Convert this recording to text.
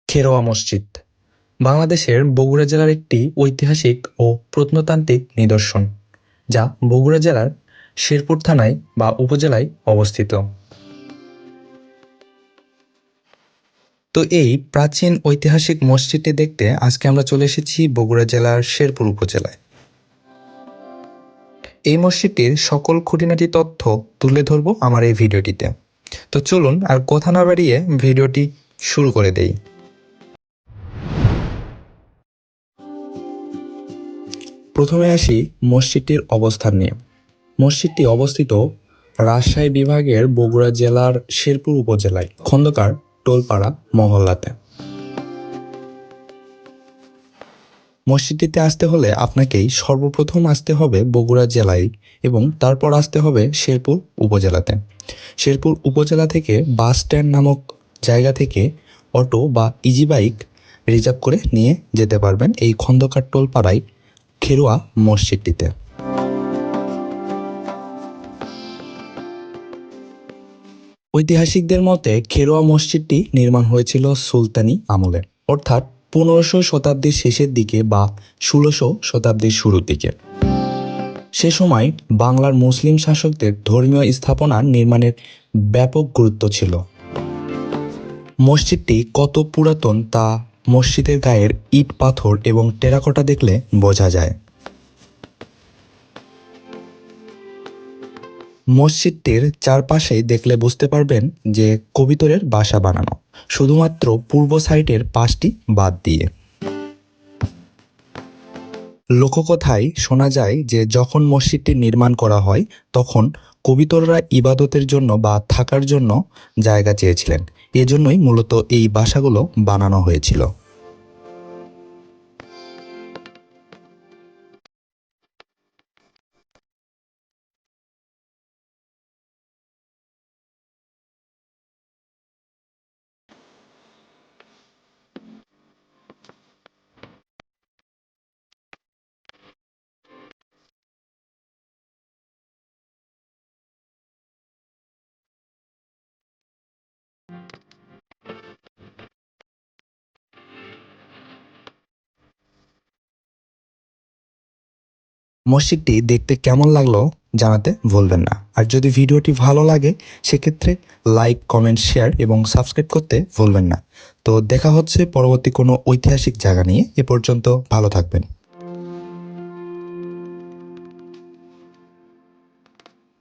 খেরোয়া মসজিদ বাংলাদেশের বগুড়া জেলার একটি ঐতিহাসিক ও প্রত্নতাত্ত্বিক নিদর্শন, যা বগুড়া জেলার শেরপুর থানায় বা উপজেলায় অবস্থিত। তো এই প্রাচীন ঐতিহাসিক মসজিদটি দেখতে আজকে আমরা চলে এসেছি বগুড়া জেলার শেরপুর উপজেলায়। এই মসজিদটির সকল খুঁটিনাটি তথ্য তুলে ধরবো আমার এই ভিডিওটিতে। তো চলুন আর কথা না বাড়িয়ে ভিডিওটি শুরু করে দেই। প্রথমে আসি মসজিদটির অবস্থান নিয়ে। মসজিদটি অবস্থিত রাজশাহী বিভাগের বগুড়া জেলার শেরপুর উপজেলায় খন্দকার টোলপাড়া মহল্লাতে। মসজিদটিতে আসতে হলে আপনাকেই সর্বপ্রথম আসতে হবে বগুড়া জেলায় এবং তারপর আসতে হবে শেরপুর উপজেলাতে। শেরপুর উপজেলা থেকে বাস স্ট্যান্ড নামক জায়গা থেকে অটো বা ইজি বাইক রিজার্ভ করে নিয়ে যেতে পারবেন এই খন্দকার টোলপাড়ায় খেরোয়া মসজিদটিতে। ঐতিহাসিকদের মতে খেরোয়া মসজিদটি নির্মাণ হয়েছিল সুলতানি আমলে, অর্থাৎ 15শো শতাব্দীর শেষের দিকে বা 16শো শতাব্দীর শুরুর দিকে। সে সময় বাংলার মুসলিম শাসকদের ধর্মীয় স্থাপনা নির্মাণের ব্যাপক গুরুত্ব ছিল। মসজিদটি কত পুরাতন তা মসজিদের গায়ের ইট পাথর এবং টেরাকোটা দেখলে বোঝা যায়। মসজিদটির চারপাশেই দেখলে বুঝতে পারবেন যে কবিতরের বাসা বানানো, শুধুমাত্র পূর্ব সাইডের পাশটি বাদ দিয়ে। লোককথায় শোনা যায় যে যখন মসজিদটি নির্মাণ করা হয় তখন কবিতররা ইবাদতের জন্য বা থাকার জন্য জায়গা চেয়েছিলেন, এজন্যই মূলত এই বাসাগুলো বানানো হয়েছিল। মসজিদটি দেখতে কেমন লাগলো জানাতে ভুলবেন না। আর যদি ভিডিওটি ভালো লাগে সেক্ষেত্রে লাইক, কমেন্ট, শেয়ার এবং সাবস্ক্রাইব করতে ভুলবেন না। তো দেখা হচ্ছে পরবর্তী কোনো ঐতিহাসিক জায়গা নিয়ে। এ পর্যন্ত ভালো থাকবেন।